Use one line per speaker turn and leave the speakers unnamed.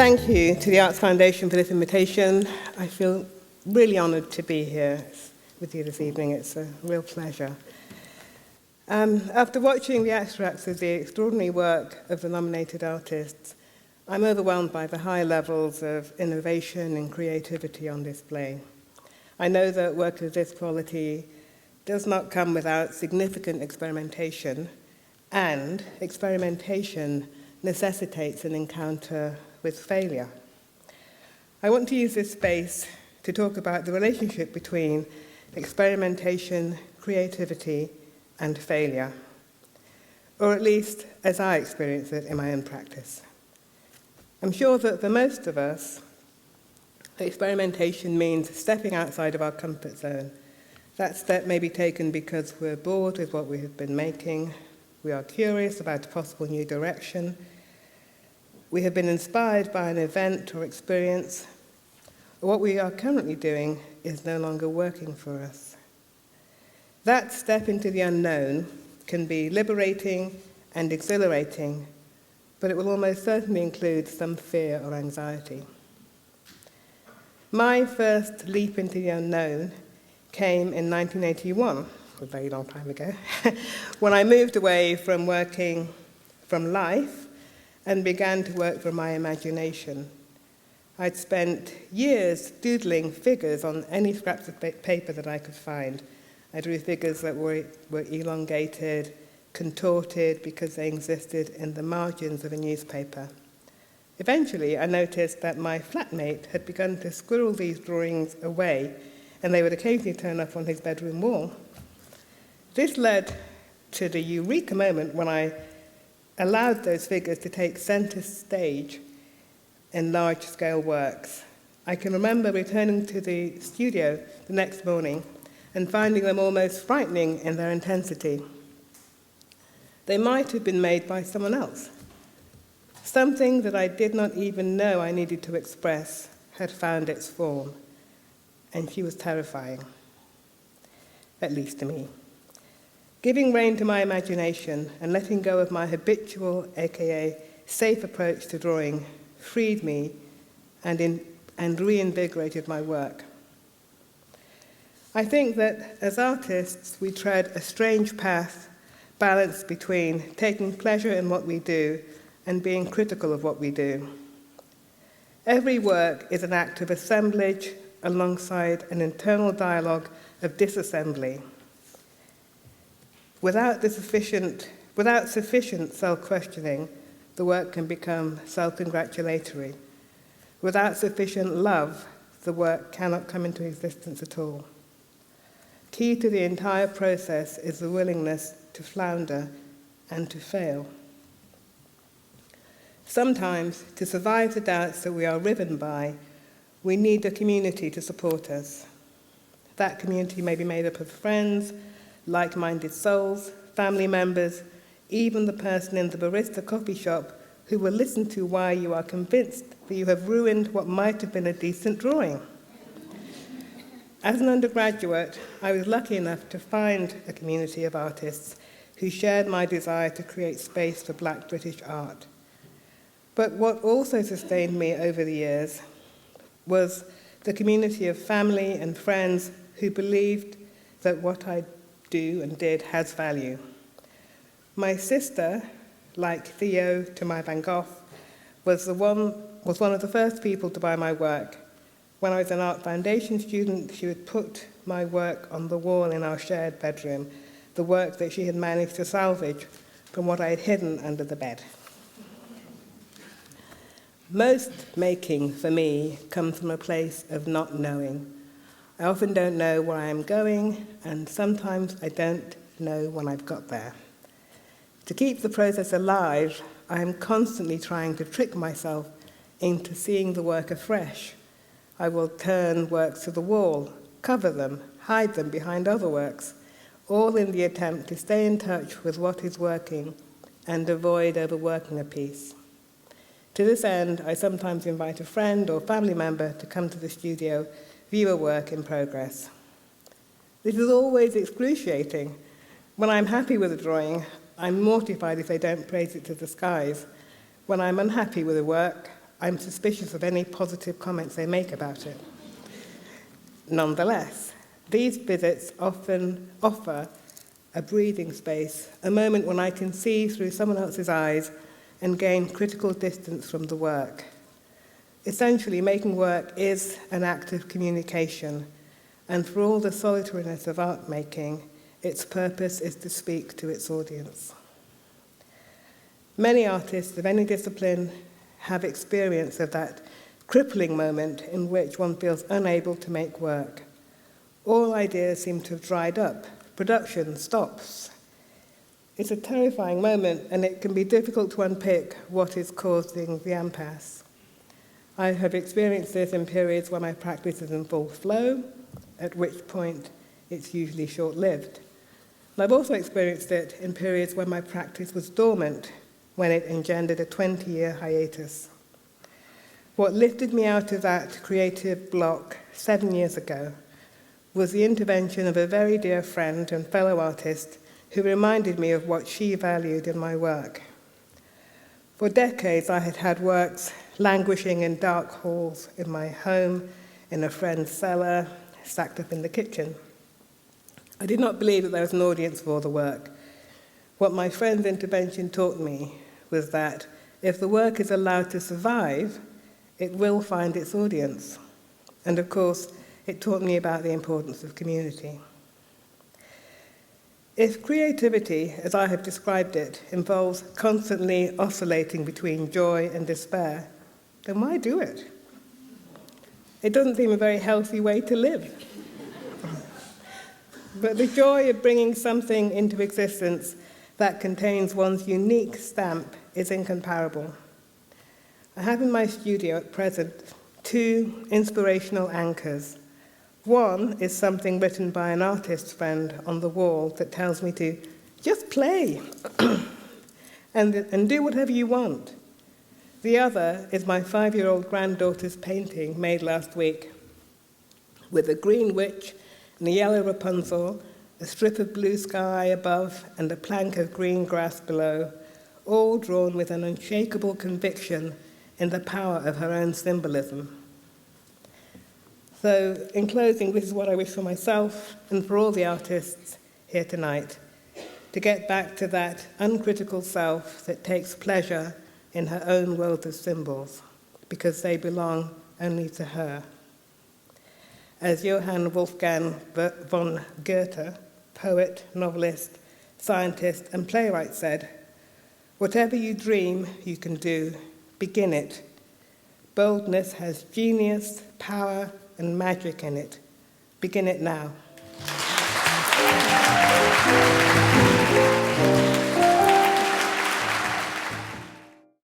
Thank you to the Arts Foundation for this invitation. I feel really honoured to be here with you this evening. It's a real pleasure. After watching the extracts of the extraordinary work of the nominated artists, I'm overwhelmed by the high levels of innovation and creativity on display. I know that work of this quality does not come without significant experimentation, and experimentation necessitates an encounter with failure. I want to use this space to talk about the relationship between experimentation, creativity, and failure, or at least as I experience it in my own practice. I'm sure that for most of us, experimentation means stepping outside of our comfort zone. That step may be taken because we're bored with what we have been making, we are curious about a possible new direction, we have been inspired by an event or experience, or what we are currently doing is no longer working for us. That step into the unknown can be liberating and exhilarating, but it will almost certainly include some fear or anxiety. My first leap into the unknown came in 1981, a very long time ago, when I moved away from working from life and began to work from my imagination. I'd spent years doodling figures on any scraps of paper that I could find. I drew figures that were elongated, contorted because they existed in the margins of a newspaper. Eventually, I noticed that my flatmate had begun to squirrel these drawings away, and they would occasionally turn up on his bedroom wall. This led to the eureka moment when I allowed those figures to take center stage in large-scale works. I can remember returning to the studio the next morning and finding them almost frightening in their intensity. They might have been made by someone else. Something that I did not even know I needed to express had found its form, and she was terrifying, at least to me. Giving rein to my imagination and letting go of my habitual, aka safe approach to drawing, freed me and reinvigorated my work. I think that as artists, we tread a strange path balanced between taking pleasure in what we do and being critical of what we do. Every work is an act of assemblage alongside an internal dialogue of disassembly. Without sufficient self-questioning, the work can become self-congratulatory. Without sufficient love, the work cannot come into existence at all. Key to the entire process is the willingness to flounder and to fail. Sometimes, to survive the doubts that we are riven by, we need a community to support us. That community may be made up of friends, like-minded souls, family members, even the person in the barista coffee shop who will listen to why you are convinced that you have ruined what might have been a decent drawing. As an undergraduate, I was lucky enough to find a community of artists who shared my desire to create space for Black British art. But what also sustained me over the years was the community of family and friends who believed that what I do and did has value. My sister, like Theo to my Van Gogh, was one of the first people to buy my work. When I was an Art Foundation student, she would put my work on the wall in our shared bedroom, the work that she had managed to salvage from what I had hidden under the bed. Most making, for me, comes from a place of not knowing. I often don't know where I am going, and sometimes I don't know when I've got there. To keep the process alive, I am constantly trying to trick myself into seeing the work afresh. I will turn works to the wall, cover them, hide them behind other works, all in the attempt to stay in touch with what is working and avoid overworking a piece. To this end, I sometimes invite a friend or family member to come to the studio, view a work in progress. This is always excruciating. When I'm happy with a drawing, I'm mortified if they don't praise it to the skies. When I'm unhappy with a work, I'm suspicious of any positive comments they make about it. Nonetheless, these visits often offer a breathing space, a moment when I can see through someone else's eyes and gain critical distance from the work. Essentially, making work is an act of communication, and for all the solitariness of art making, its purpose is to speak to its audience. Many artists of any discipline have experience of that crippling moment in which one feels unable to make work. All ideas seem to have dried up. Production stops. It's a terrifying moment, and it can be difficult to unpick what is causing the impasse. I have experienced this in periods when my practice is in full flow, at which point it's usually short-lived. And I've also experienced it in periods when my practice was dormant, when it engendered a 20-year hiatus. What lifted me out of that creative block 7 years ago was the intervention of a very dear friend and fellow artist who reminded me of what she valued in my work. For decades, I had had works languishing in dark halls in my home, in a friend's cellar, stacked up in the kitchen. I did not believe that there was an audience for the work. What my friend's intervention taught me was that if the work is allowed to survive, it will find its audience. And of course, it taught me about the importance of community. If creativity, as I have described it, involves constantly oscillating between joy and despair, then why do it? It doesn't seem a very healthy way to live. But the joy of bringing something into existence that contains one's unique stamp is incomparable. I have in my studio at present 2 inspirational anchors. One is something written by an artist friend on the wall that tells me to just play and do whatever you want. The other is my 5-year-old granddaughter's painting made last week with a green witch and a yellow Rapunzel, a strip of blue sky above and a plank of green grass below, all drawn with an unshakable conviction in the power of her own symbolism. So, in closing, this is what I wish for myself and for all the artists here tonight, to get back to that uncritical self that takes pleasure in her own world of symbols, because they belong only to her. As Johann Wolfgang von Goethe, poet, novelist, scientist, and playwright said, "Whatever you dream you can do, begin it. Boldness has genius, power, and magic in it. Begin it now."